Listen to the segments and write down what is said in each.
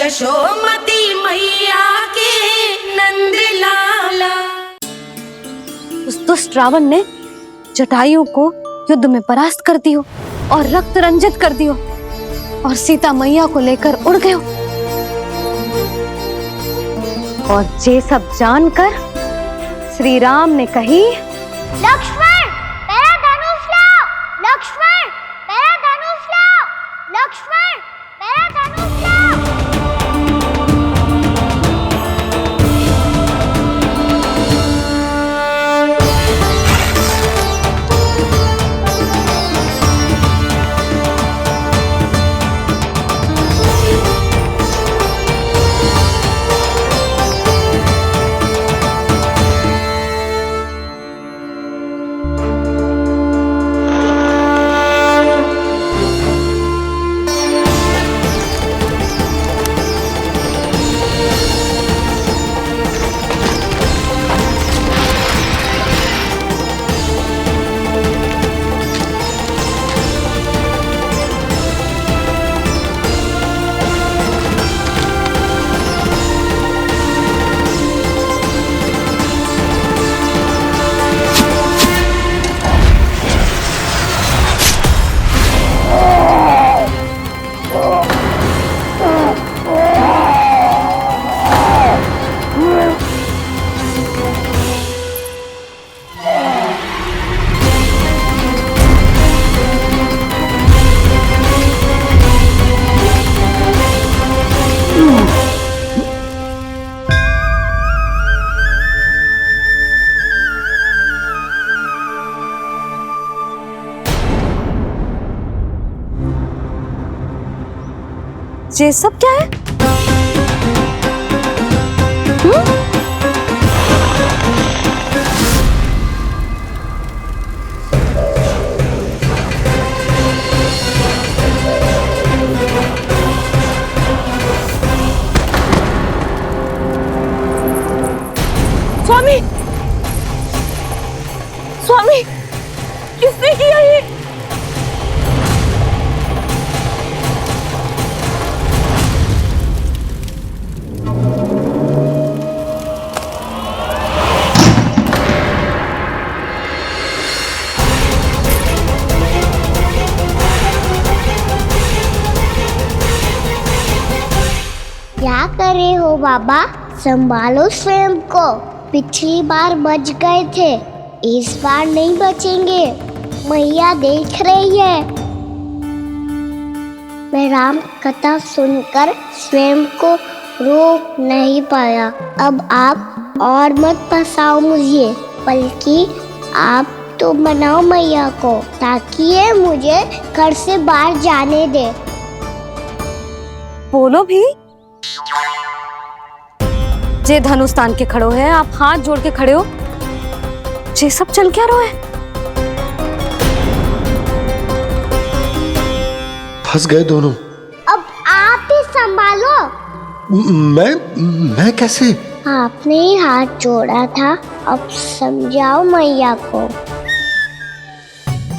यशोमती मैया के नंद लाला। उस दुष्ट रावण ने जटायु को युद्ध में परास्त कर दियो और रक्त रंजित कर दियो और सीता मैया को लेकर उड़ गयो। और ये सब जानकर श्री राम ने कही, लक्ष्मण मेरा धनुष लाओ, लक्ष्मण मेरा धनुष लाओ, लक्ष्मण मेरा धनुष लाओ। ये सब क्या है? स्वामी, स्वामी, किसने किया ये? क्या कर रहे हो बाबा? संभालो स्वयं को। पिछली बार बच गए थे, इस बार नहीं बचेंगे। मैया देख रही है। मैं राम कथा सुनकर स्वयं को रोक नहीं पाया। अब आप और मत फंसाओ मुझे, बल्कि आप तो मनाओ मैया को, ताकि ये मुझे घर से बाहर जाने दे। बोलो भी। जे धनुष तान के खड़ो है, आप हाथ जोड़ के खड़े हो। ये सब चल क्या रहा है? फंस गए दोनों। अब आप ही संभालो। मैं कैसे? आपने ही हाथ जोड़ा था, अब समझाओ मैया को।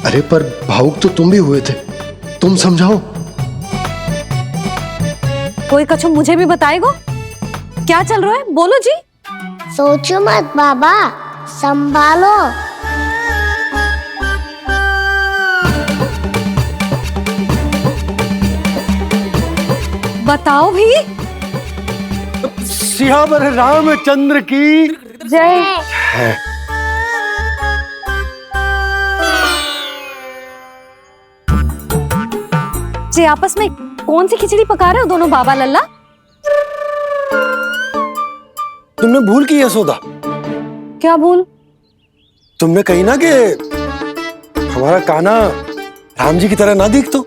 अरे पर भावुक तो तुम भी हुए थे, तुम समझाओ। कोई कछु मुझे भी बताएगो? क्या चल रहा है? बोलो जी। सोचो मत बाबा, संभालो। बताओ भी। सियावर रामचंद्र की जय। जी आपस में कौन सी खिचड़ी पका रहे हो दोनों बाबा लल्ला? तुमने भूल की यशोदा? क्या भूल? तुमने कही ना कि हमारा कान्हा राम जी की तरह ना दिख तो।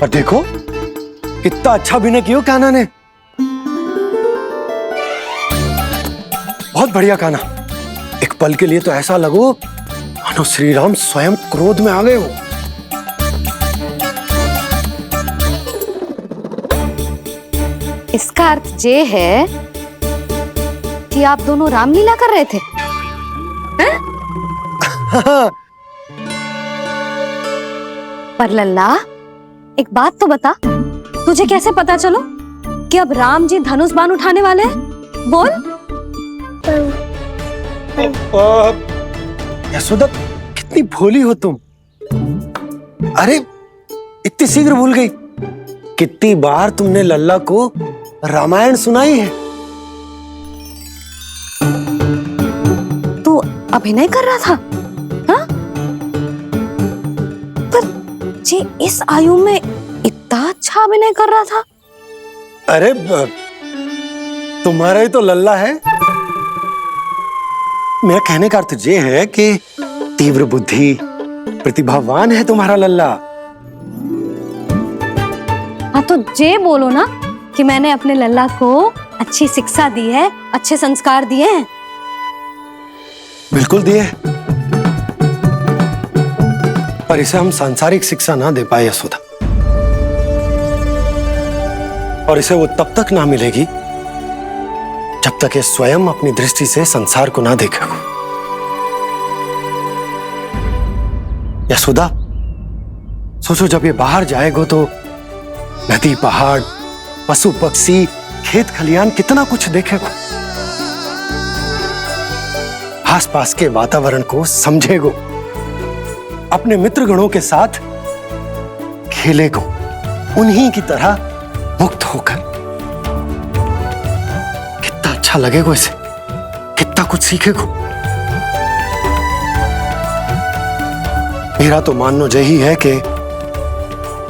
और देखो कितना अच्छा अभिनय किया कान्हा ने। बहुत बढ़िया कान्हा। एक पल के लिए तो ऐसा लगो मानो श्री राम स्वयं क्रोध में आ गए हो। इसका अर्थ ये है कि आप दोनों रामलीला कर रहे थे? पर लल्ला एक बात तो बता, तुझे कैसे पता चलो कि अब राम जी धनुष बाण उठाने वाले हैं? बोल। यशोदा, कितनी भोली हो तुम। अरे इतनी शीघ्र भूल गई। कितनी बार तुमने लल्ला को रामायण सुनाई है। तू अभिनय कर रहा था? हाँ? पर जी इस आयु में इतना अच्छा अभिनय कर रहा था। अरे तुम्हारा ही तो लल्ला है। मेरा कहने का अर्थ ये है कि तीव्र बुद्धि, प्रतिभावान है तुम्हारा लल्ला। हाँ तो ये बोलो ना कि मैंने अपने लल्ला को अच्छी शिक्षा दी है, अच्छे संस्कार दिए हैं। बिल्कुल दिए, पर इसे हम सांसारिक शिक्षा ना दे पाए यशोदा। और इसे वो तब तक ना मिलेगी जब तक ये स्वयं अपनी दृष्टि से संसार को ना देखेगा। यशोदा, सोचो जब ये बाहर जाएगा तो नदी, पहाड़, पशु पक्षी, खेत खलियान कितना कुछ देखेगा। आसपास के वातावरण को समझेगो, अपने मित्रगणों के साथ खेलेगो, उन्हीं की तरह मुक्त होकर। कितना अच्छा लगेगा इसे, कितना कुछ सीखेगो। मेरा तो मानना यही है कि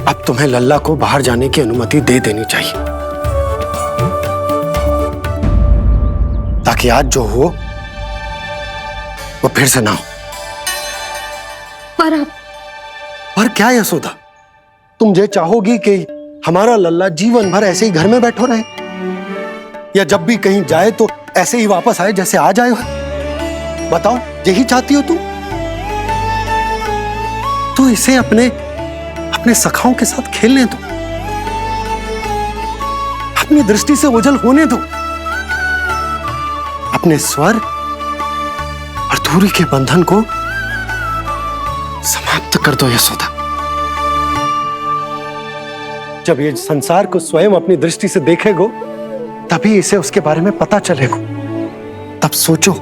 अब तुम्हें लल्ला को बाहर जाने की अनुमति दे देनी चाहिए, ताकि आज जो हो वो फिर से ना हो। पर क्या यशोदा, तुम ये चाहोगी कि हमारा लल्ला जीवन भर ऐसे ही घर में बैठो रहे, या जब भी कहीं जाए तो ऐसे ही वापस आए जैसे आज आए हो? बताओ, यही चाहती हो तुम? तो इसे अपने सखाओं के साथ खेलने दो, अपनी दृष्टि से ओझल होने दो, अपने स्वर और दूरी के बंधन को समाप्त कर दो यशोदा। जब ये संसार को स्वयं अपनी दृष्टि से देखेगो, तभी इसे उसके बारे में पता चलेगा। तब सोचो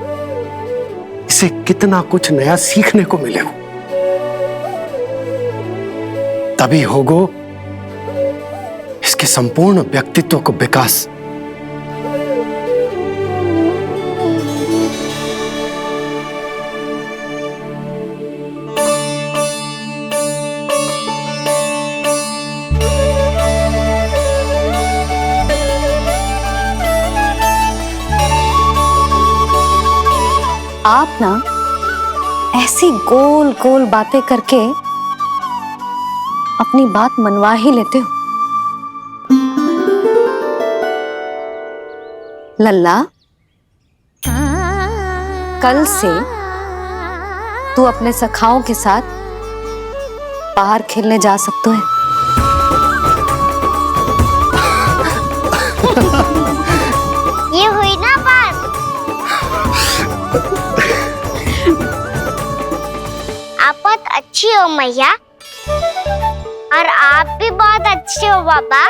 इसे कितना कुछ नया सीखने को मिलेगा। तभी होगो इसके संपूर्ण व्यक्तित्व को विकास। आप ना ऐसी गोल गोल बातें करके अपनी बात मनवा ही लेते हो। लल्ला, कल से तू अपने सखाओं के साथ बाहर खेलने जा सकते हैं। ये हुई ना बात। आप बहुत अच्छी हो मैया, और आप भी बहुत अच्छे हो बाबा।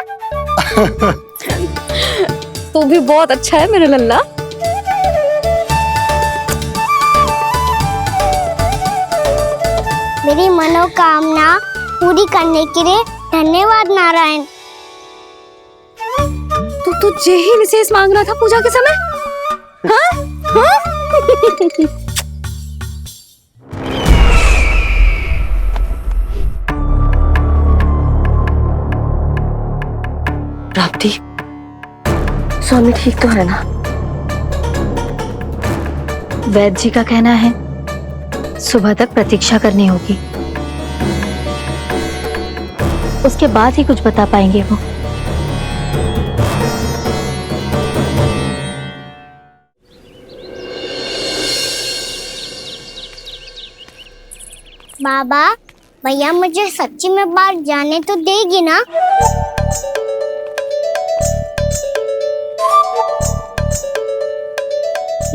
तू भी बहुत अच्छा है मेरा लल्ला। मेरी मनोकामना पूरी करने के लिए धन्यवाद नारायण। तो तू यही विशेष मांग रहा था पूजा के समय? हाँ? हाँ? प्राप्ति, स्वामी ठीक तो है ना? वैद्य जी का कहना है सुबह तक प्रतीक्षा करनी होगी, उसके बाद ही कुछ बता पाएंगे वो। बाबा, भैया मुझे सच्ची में बाहर जाने तो देगी ना?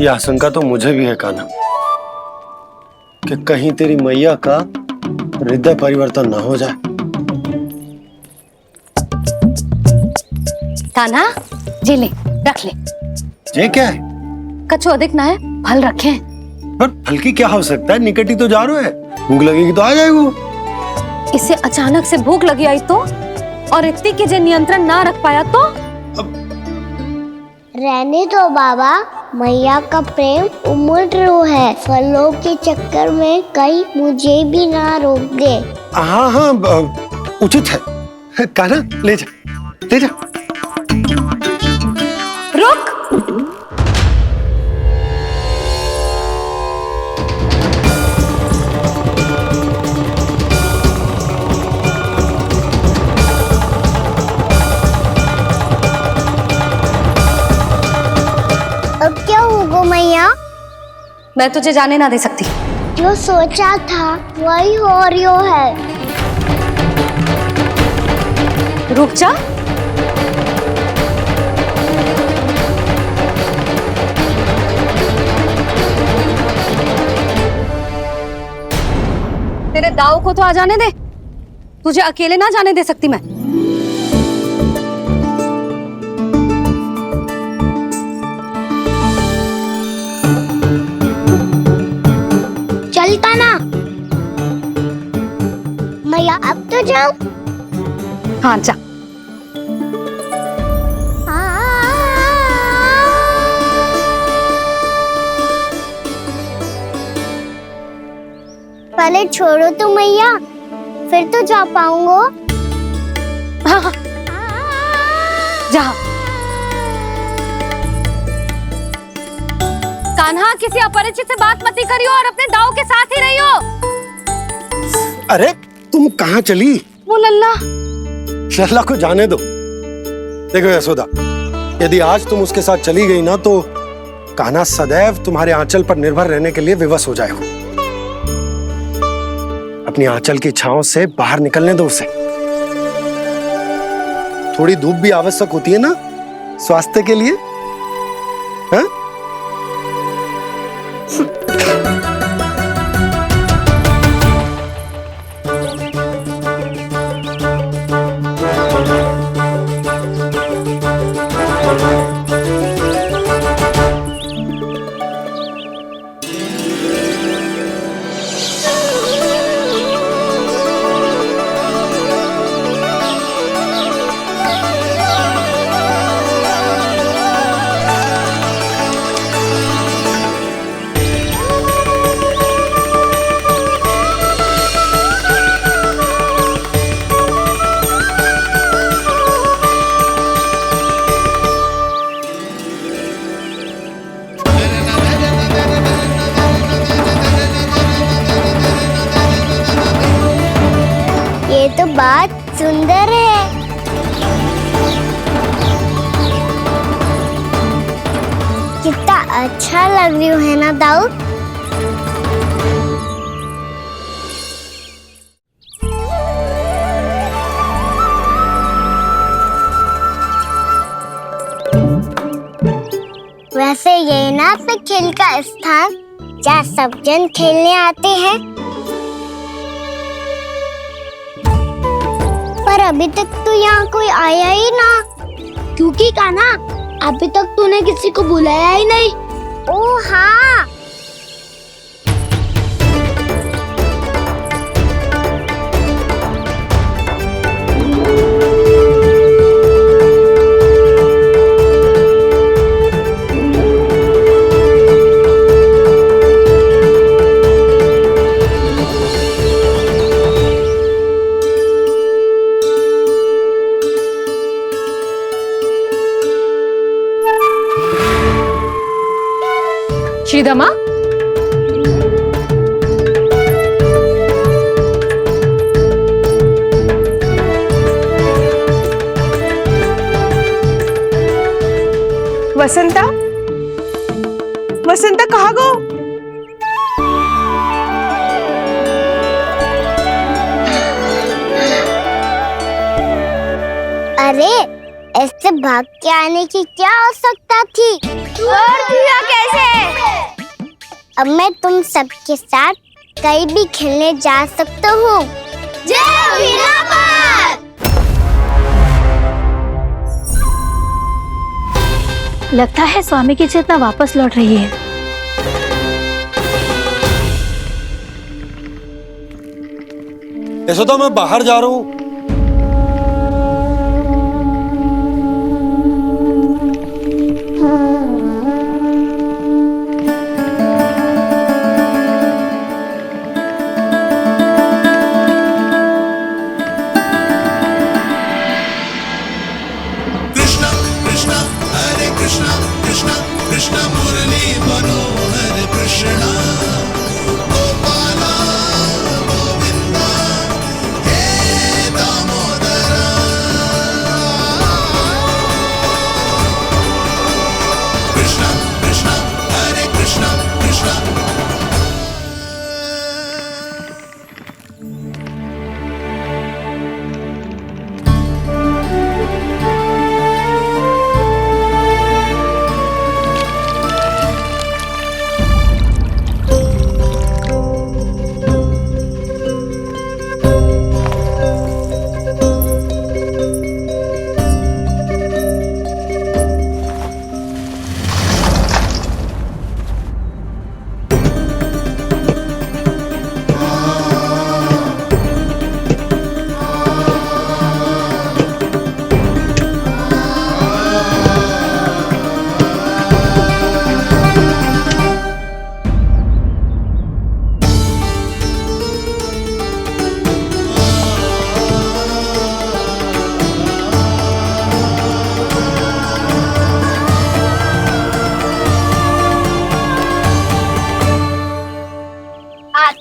ये आशंका तो मुझे भी है कान्हा, कि कहीं तेरी मैया का हृदय परिवर्तन ना हो जाए। कान्हा जी ले, रख ले। ये क्या है? कछु अधिक ना है, फल रखे हैं। पर फल की क्या आवश्यकता है? निकट ही तो जा रहे हैं, भूख लगेगी तो आ जाएगा वो। इसे अचानक से भूख लगी आई तो, और इतनी के जे नियंत्रण ना रख पाया तो? रहने दो बाबा, मैया का प्रेम उमड़ है। फलों के चक्कर में कहीं मुझे भी ना रोक दे। हाँ हाँ, उचित है। कान्हा ले जा, ले जा। रुक। अब क्या होगा मैया? मैं तुझे जाने ना दे सकती। जो सोचा था वही हो रही है। रुक जा। तेरे दाव को तो आ जाने दे, तुझे अकेले ना जाने दे सकती मैं। चलता ना मैया, अब तो जाओ। हाँ जा। पहले छोड़ो तो मैया, फिर तो जा पाऊंगा। हाँ हाँ जा। कान्हा, किसी अपरिचित से बात मत करियो और अपने दाव के साथ ही रहियो। अरे तुम कहाँ चली? वो लल्ला। लल्ला को जाने दो। देखो यशोदा, यदि आज तुम उसके साथ चली गई ना तो कान्हा सदैव तुम्हारे आंचल पर निर्भर रहने के लिए विवश हो जाएगा। अपनी आंचल की छांव से बाहर निकलने दो उसे। थोड़ी धूप भी आवश्यक होती है ना स्वास्थ्य के लिए, हाँ? ये तो बात सुंदर है। कितना अच्छा लग रही है ना दाऊ? वैसे ये ना अपने खेल का स्थान जहाँ सब जन खेलने आते हैं, पर अभी तक तो यहाँ कोई आया ही ना। क्योंकि कान्हा, अभी तक तूने किसी को बुलाया ही नहीं। ओह हाँ, श्रीदमा, वसंता, वसंता कहाँ गो? अरे ऐसे भाग के आने की क्या आवश्यकता थी? और दिया कैसे? अब मैं तुम सबके साथ कहीं भी खेलने जा सकता हूँ। जय वीरापाल! लगता है स्वामी की चेतना वापस लौट रही है। यशोदा, मैं बाहर जा रहा हूं।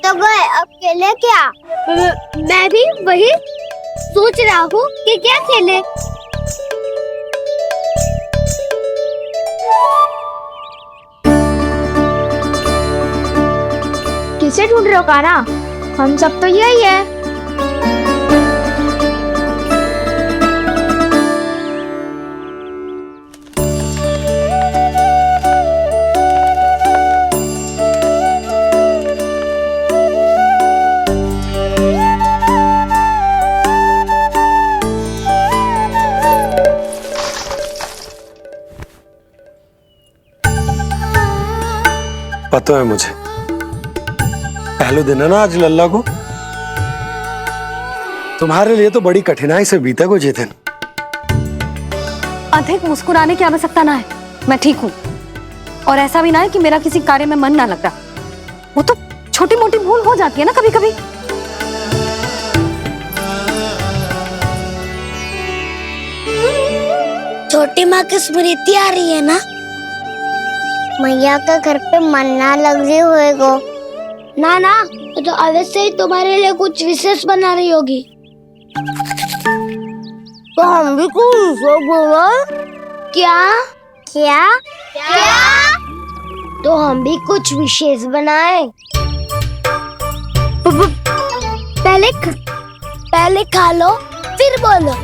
तो गए, अब खेले क्या? मैं भी वही सोच रहा हूँ कि क्या खेले। किसे ढूंढ रहे हो काना? हम सब तो यही है। पता है मुझे, पहले दिन है ना आज लल्ला को। तुम्हारे लिए तो बड़ी कठिनाई से बीता को जितिन। अधिक मुस्कुराने की आवश्यकता ना है, मैं ठीक हूँ। और ऐसा भी ना है कि मेरा किसी कार्य में मन ना लग रहा। वो तो छोटी मोटी भूल हो जाती है ना कभी कभी। छोटी माँ की स्मृति आ रही है ना? मैया का घर पे मन ना लग रही होएगो। ना ना, तो अवश्य ही तुम्हारे लिए कुछ विशेष बना रही होगी। तो हम भी कुछ बोलो। क्या क्या क्या? तो हम भी कुछ विशेष बनाए। पहले खा लो फिर बोलो।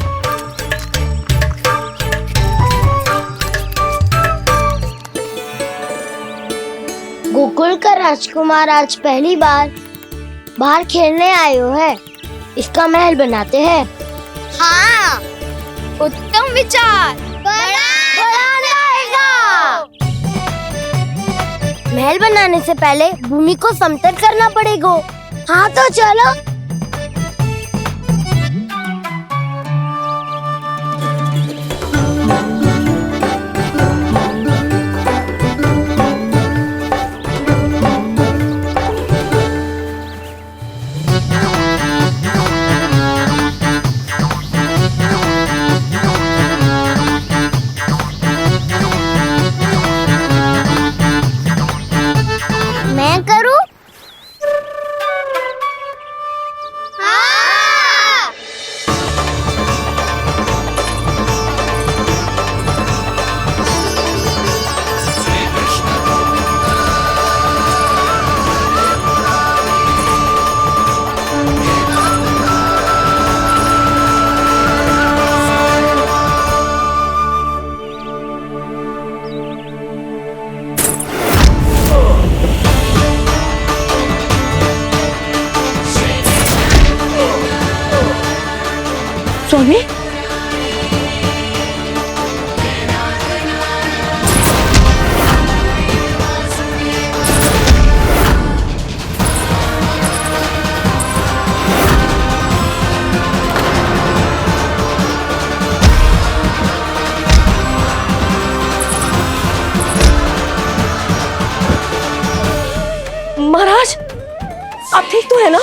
गोकुल का राजकुमार आज पहली बार बाहर खेलने आए हो है। इसका महल बनाते हैं। हाँ, उत्तम विचार। बड़ा रहेगा। महल बनाने से पहले भूमि को समतल करना पड़ेगा। हाँ तो चलो। मैं करूं? हाँ। स्वामी, है ना?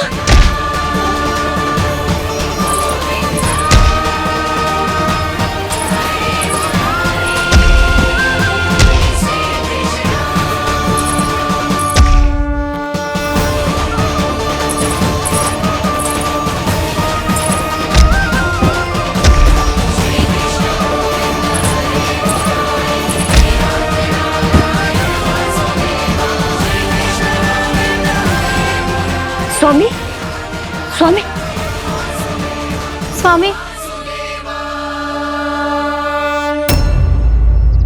स्वामी, स्वामी, स्वामी।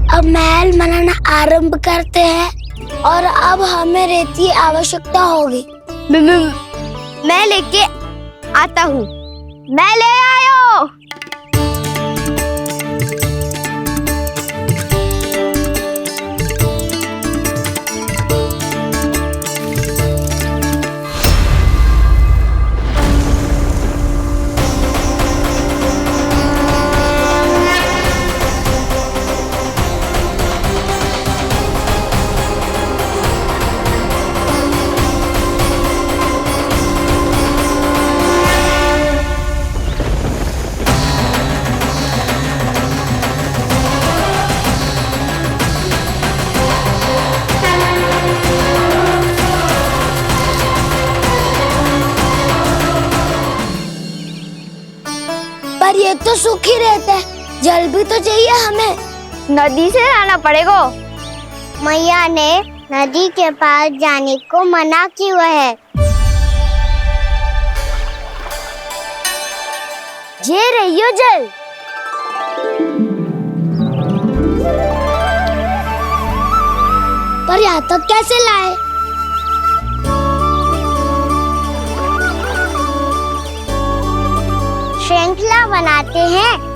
अब महल बनाना आरंभ करते हैं और अब हमें रेत की आवश्यकता होगी। मैं लेके आता हूँ। मैं ले आयो। पर ये तो सूखी रहता है, जल भी तो चाहिए हमें। नदी से लाना पड़ेगा। मैया ने नदी के पास जाने को मना किया है। ये रहियो जल। पर यहाँ तक कैसे लाए? श्रृंखला बनाते हैं।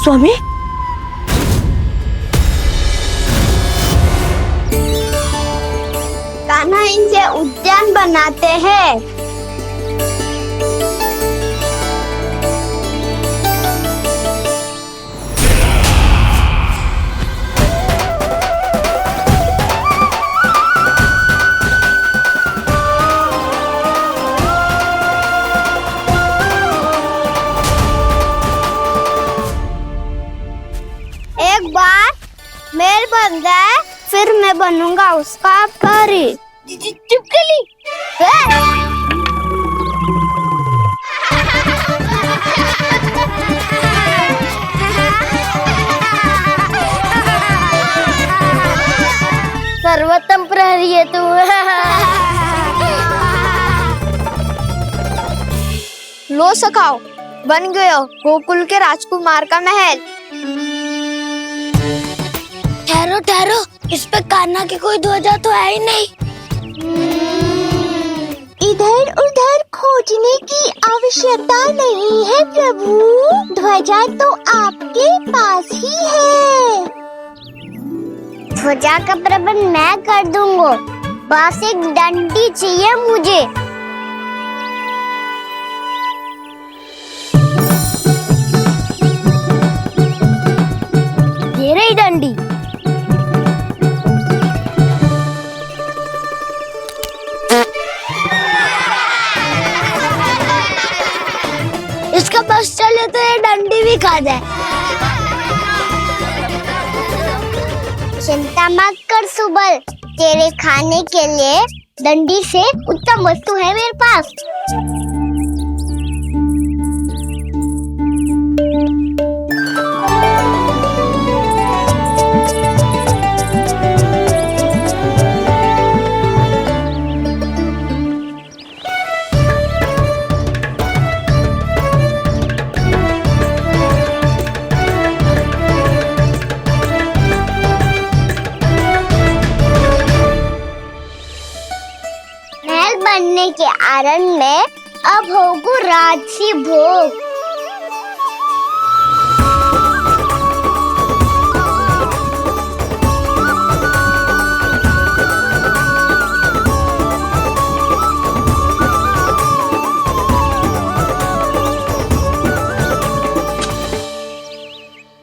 स्वामी, कान्हा इनसे उद्यान बनाते हैं। एक बार मेल बन जाए फिर मैं बनूंगा उसका परी। चुपकली। सर्वोत्तम प्रहरी है तू। लो सखाओ, बन गयो गोकुल के राजकुमार का महल। ठहरो ठहरो, इस पे कान्हा की कोई ध्वजा तो है ही नहीं। इधर उधर खोजने की आवश्यकता नहीं है प्रभु, ध्वजा तो आपके पास ही है। ध्वजा का प्रबंध मैं कर दूंगा, बस एक डंडी चाहिए मुझे। ये रही डंडी। भी खा जाए। चिंता मत कर सुबल, तेरे खाने के लिए डंडी से उत्तम वस्तु है मेरे पास। महल बनने के आनंद में अब होगू राजसी भोग।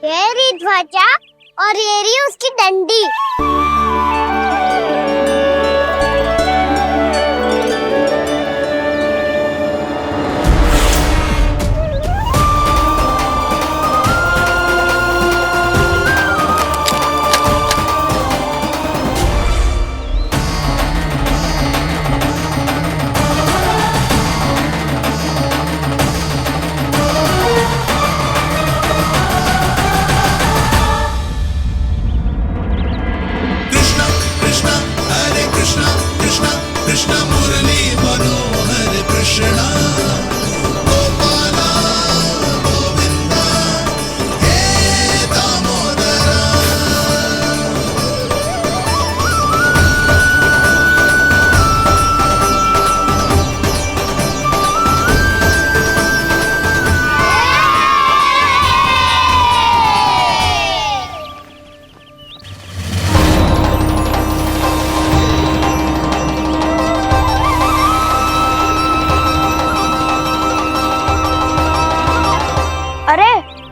ये रही ध्वजा और ये रही उसकी डंडी।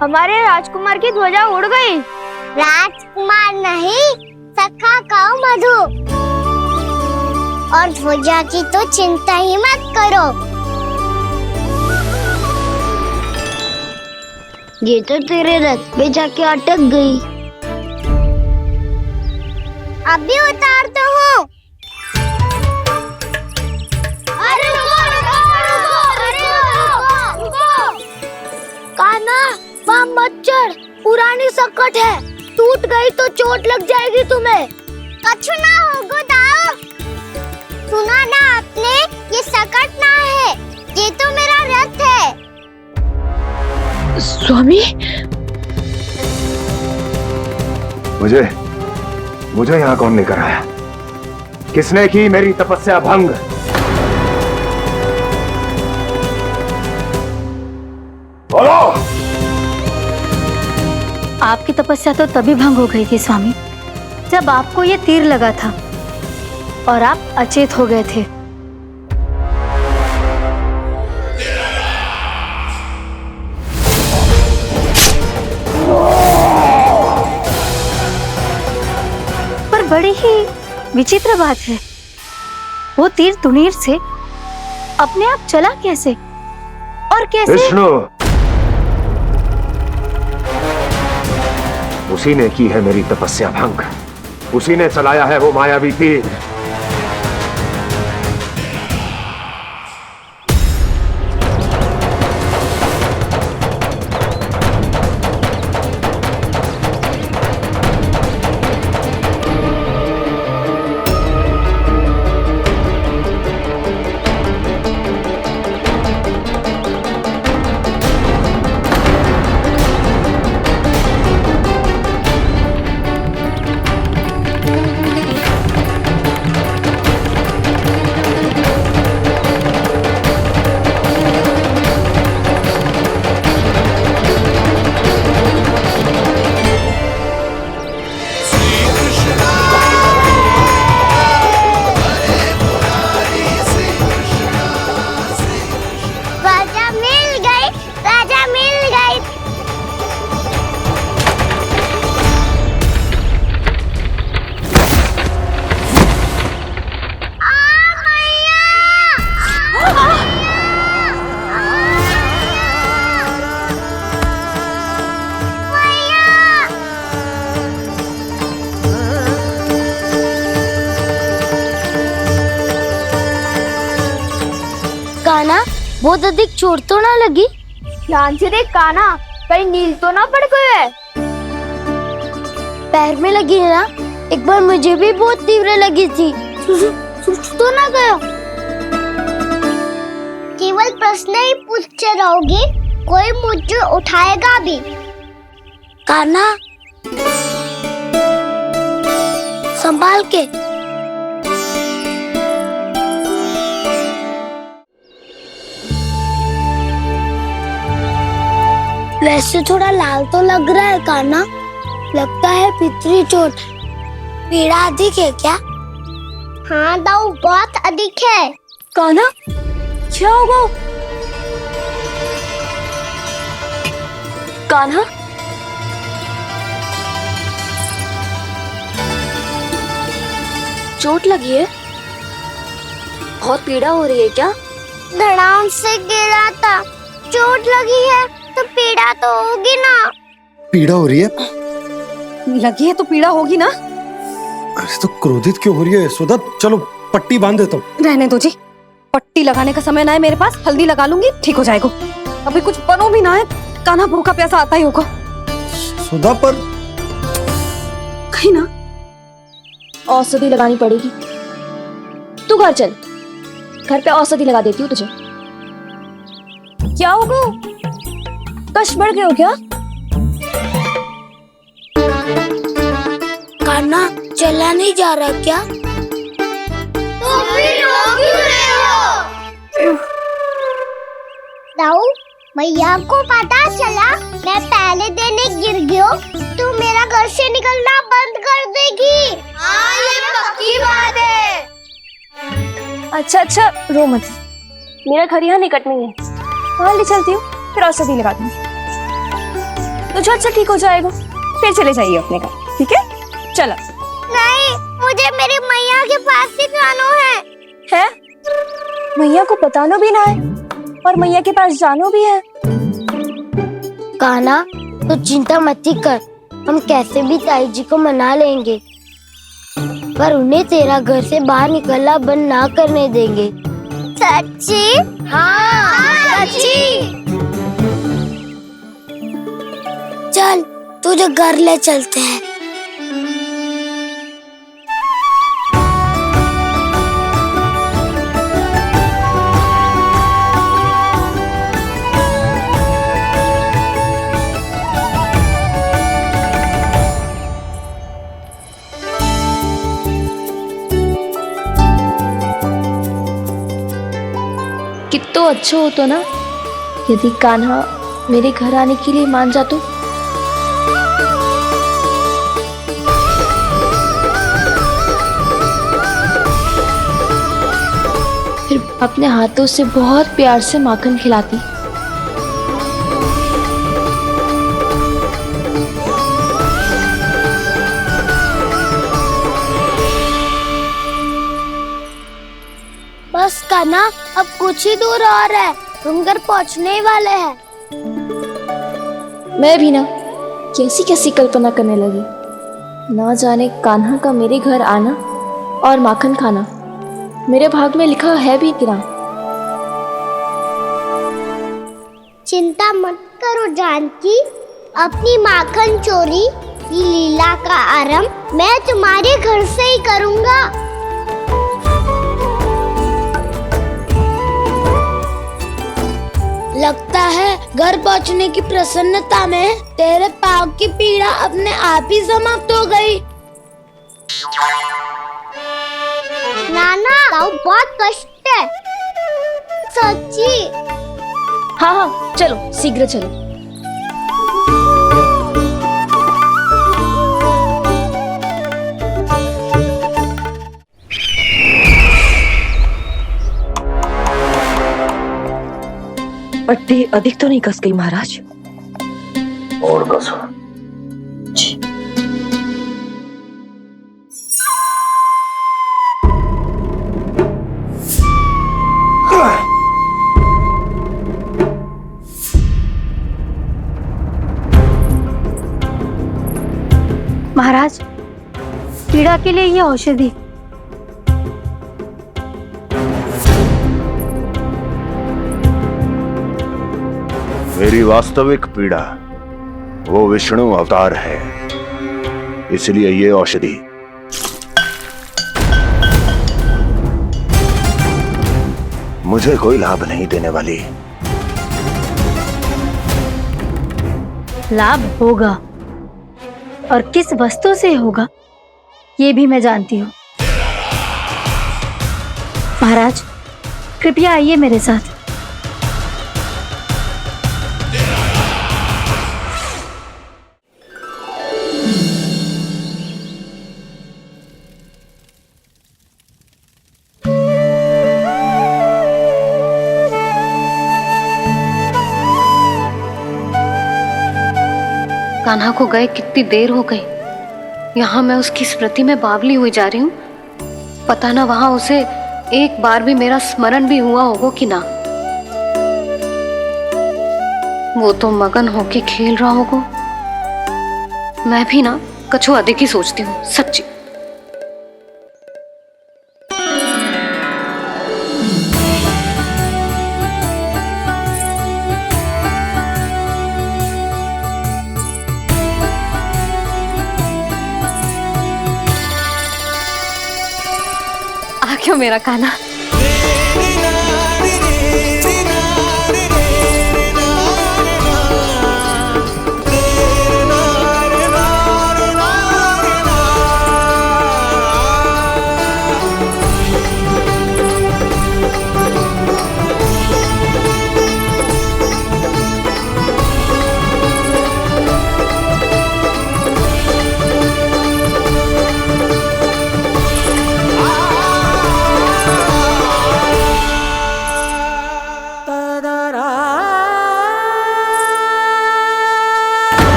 हमारे राजकुमार की ध्वजा उड़ गई। राजकुमार नहीं, सखा कहो मधु। और ध्वजा की तो चिंता ही मत करो। ये तो तेरे रथ पे जाके अटक गई। अभी उतारता हूँ। अरे कान्हा, वहाँ मत चढ़, पुरानी सकट है, टूट गई तो चोट लग जाएगी तुम्हें। कछु ना होगा दाऊ। सुना ना आपने, ये सकट ना है, ये तो मेरा रथ है। स्वामी, मुझे यहाँ कौन लेकर आया? किसने की मेरी तपस्या भंग? बोलो। आपकी तपस्या तो तभी भंग हो गई थी स्वामी, जब आपको ये तीर लगा था और आप अचेत हो गए थे। पर बड़ी ही विचित्र बात है, वो तीर तुनीर से अपने आप चला कैसे और कैसे? विष्णु, उसी ने की है मेरी तपस्या भंग, उसी ने चलाया है वो मायावी तीर। बहुत अधिक चोट तो ना लगी? ध्यान से देख कान्हा, कहीं नील तो ना पड़ गए। पैर में लगी है ना? एक बार मुझे भी बहुत तीव्र लगी थी। सूज तो ना गया? केवल प्रश्न ही पूछते रहोगे, कोई मुझे उठाएगा भी? कान्हा, संभाल के। वैसे थोड़ा लाल तो लग रहा है कान्हा, लगता है पितरी चोट। पीड़ा अधिक है क्या? हाँ दाऊ, बहुत अधिक है। कान्हा, क्या होगा? कान्हा, चोट लगी है? बहुत पीड़ा हो रही है क्या? धड़ाम से गिरा था, चोट लगी है तो पीड़ा तो होगी ना। पीड़ा हो रही है? लगी है तो पीड़ा होगी ना। अरे तो क्रोधित क्यों हो रही है यशोदा? चलो पट्टी बांध देता हूँ। रहने दो जी, पट्टी लगाने का समय ना है मेरे पास, हल्दी लगा लूंगी, ठीक हो जाएगा। अभी कुछ बनो भी ना है, कान्हा भूखा प्यासा आता ही होगा। सुधा पर कहीं ना औषधि लगानी पड़ेगी। तू घर चल, घर पे औषधि लगा देती हूँ तुझे। क्या होगा? कष्ट बढ़ गए हो क्या? कान्हा चला नहीं जा रहा क्या? तो फिर रो क्यों रहे हो? दाऊ, मैया को पता चला मैं पहले दिन ही गिर गया तो मेरा घर से निकलना बंद कर देगी। हाँ, ये पक्की बात है। अच्छा अच्छा, रो मत, मेरा घर यहाँ निकट में है, वहाँ ले चलती हूँ, फिर औषधि लगा दूंगी। तो झट से ठीक हो जाएगा, फिर चले जाइए अपने घर, ठीक है? चलो। नहीं, मुझे मेरी मैया के पास ही जाना है। मैया को बताना भी ना है और मैया के पास जानो भी है। कान्हा, तो चिंता मत ही कर, हम कैसे भी ताई जी को मना लेंगे, पर उन्हें तेरा घर से बाहर निकलना बंद ना करने देंगे। सच्ची? हाँ, सच्ची। चल, तुझे घर ले चलते हैं। कितना अच्छा हो तो ना यदि कान्हा मेरे घर आने के लिए मान जा तो। फिर अपने हाथों से बहुत प्यार से माखन खिलाती। बस कान्हा, अब कुछ ही दूर और है, तुम घर पहुँचने ही वाले हैं। मैं भी ना कैसी कैसी कल्पना करने लगी। ना जाने कान्हा का मेरे घर आना और माखन खाना मेरे भाग में लिखा है भी कि ना। चिंता मत करो जानकी, अपनी माखन चोरी की लीला का आरंभ मैं तुम्हारे घर से ही करूँगा। लगता है घर पहुंचने की प्रसन्नता में तेरे पाँव की पीड़ा अपने आप ही समाप्त हो गई। नाना, पाँव बहुत कष्ट है। सच्ची? हाँ हाँ, चलो शीघ्र चलो। पट्टी अधिक तो नहीं कस गई महाराज? और कसो। महाराज, पीड़ा के लिए ये औषधि। मेरी वास्तविक पीड़ा वो विष्णु अवतार है, इसलिए ये औषधि मुझे कोई लाभ नहीं देने वाली। लाभ होगा, और किस वस्तु से होगा ये भी मैं जानती हूँ। महाराज, कृपया आइए मेरे साथ। कान्हा को गए कितनी देर हो गई। यहाँ मैं उसकी स्मृति में बावली हुई जा रही हूँ। पता ना वहां उसे एक बार भी मेरा स्मरण भी हुआ होगा कि ना। वो तो मगन होके खेल रहा होगा। मैं भी ना कछु अधिक ही सोचती हूँ, सच्ची। आ क्यों मेरा कान्हा?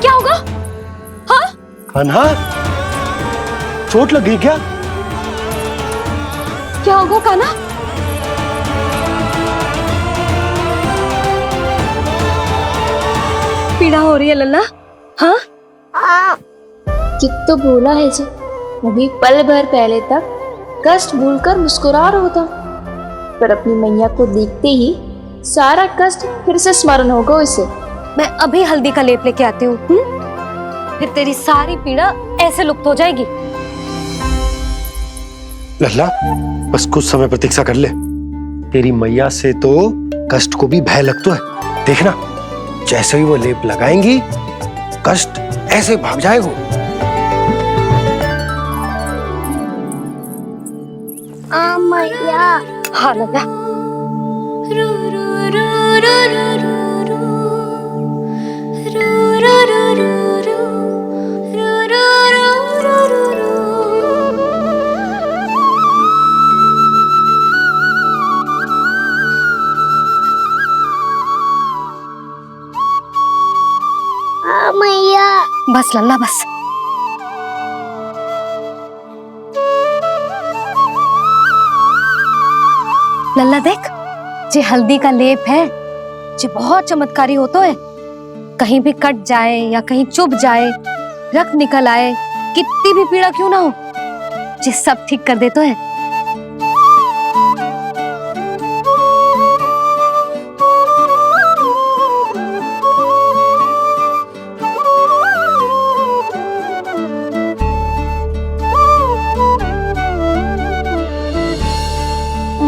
क्या होगा? हाँ? कान्हा, चोट लगी क्या? क्या होगा कान्हा? पीड़ा हो रही है लल्ला? हाँ? कित तो भूला है जी, अभी पल भर पहले तक कष्ट भूलकर मुस्कुरा रहा था, पर अपनी मैया को देखते ही सारा कष्ट फिर से स्मरण होगा उसे। मैं अभी हल्दी का लेप लेके आती हूँ, फिर तेरी सारी पीड़ा ऐसे लुप्त हो जाएगी। लल्ला, बस कुछ समय प्रतीक्षा कर ले। तेरी मैया से तो कष्ट को भी भय लगता है। देखना, जैसे ही वो लेप लगाएंगी, कष्ट ऐसे भाग जाएगा। मैया। हाँ लल्ला। मैया। बस लल्ला बस। लल्ला देख, जे हल्दी का लेप है, जे बहुत चमत्कारी होता है। कहीं भी कट जाए या कहीं चुभ जाए, रक्त निकल आए, कितनी भी पीड़ा क्यों ना हो, जे सब ठीक कर देता है।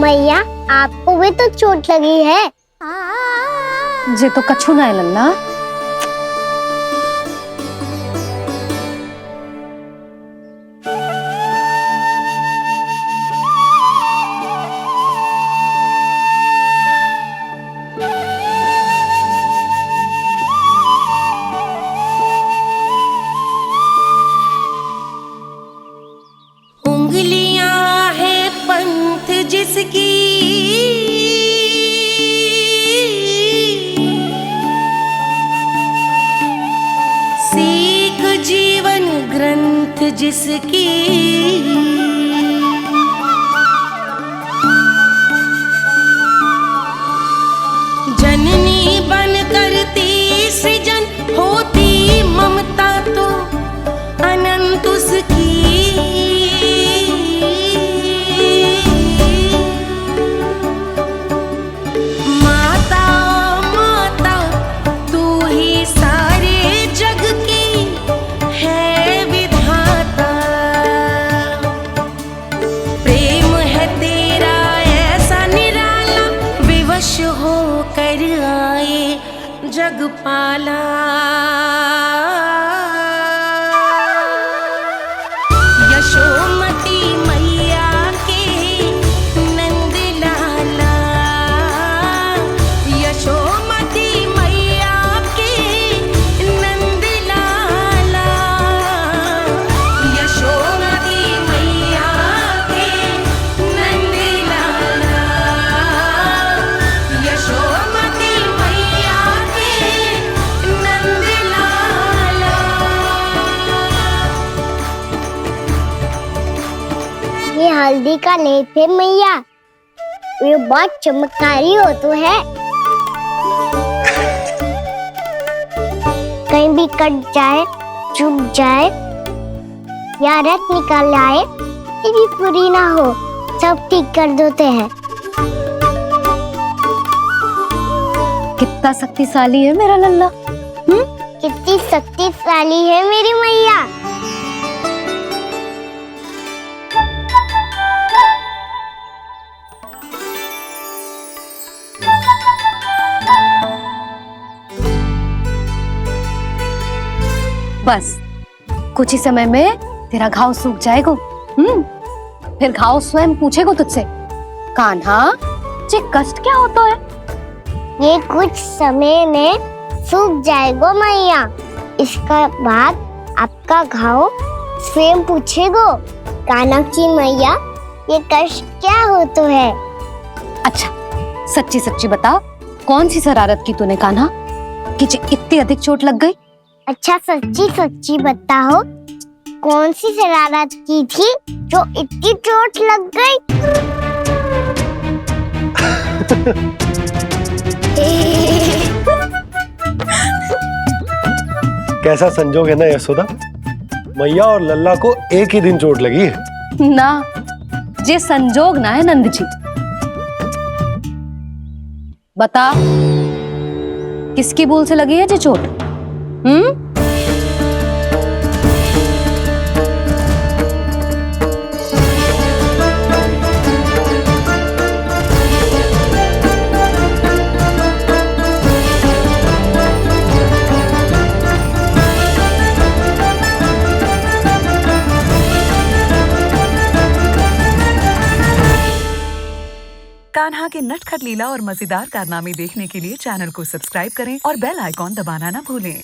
मैया, आपको भी तो चोट लगी है। जे तो कछु ना है लल्ला। उंगलियां है पंथ जिसकी, सीख जीवन ग्रंथ जिसकी, जननी बनकर तीर जग पाला। यशोमती मैया के नंद लाला, यशोमती मैया के नंद लाला, यशोमती मैया के नंद लाला, यशोमती मैया के नंद लाला। ये हल्दी का लेप है मैया, ये बहुत चमत्कारी हो तो है। कहीं भी कट जाए, चुभ जाए या रत निकल आए, ये भी पूरी ना हो, सब ठीक कर देते हैं। कितना शक्तिशाली है मेरा लल्ला। कितनी शक्तिशाली है मेरी मैया। बस कुछ ही समय में तेरा घाव सूख जाएगा। फिर घाव स्वयं पूछेगा तुझसे, कान्हा ये कष्ट क्या होता है? ये कुछ समय में सूख जाएगा मैया। इसका बाद आपका घाव स्वयं पूछेगो, कानाक्षी मैया ये कष्ट क्या होता है। अच्छा सच्ची सच्ची बता, कौन सी शरारत की तूने कान्हा कि इतनी अधिक चोट लग गई? अच्छा सच्ची सच्ची बताओ, कौन सी शरारत की थी जो इतनी चोट लग गई? कैसा संजोग है ना यशोदा, मैया और लल्ला को एक ही दिन चोट लगी है। ना ये संजोग ना है नंद जी। बता किसकी भूल से लगी है ये चोट? कान्हा के नटखट लीला और मजेदार कारनामे देखने के लिए चैनल को सब्सक्राइब करें और बेल आइकॉन दबाना ना भूलें।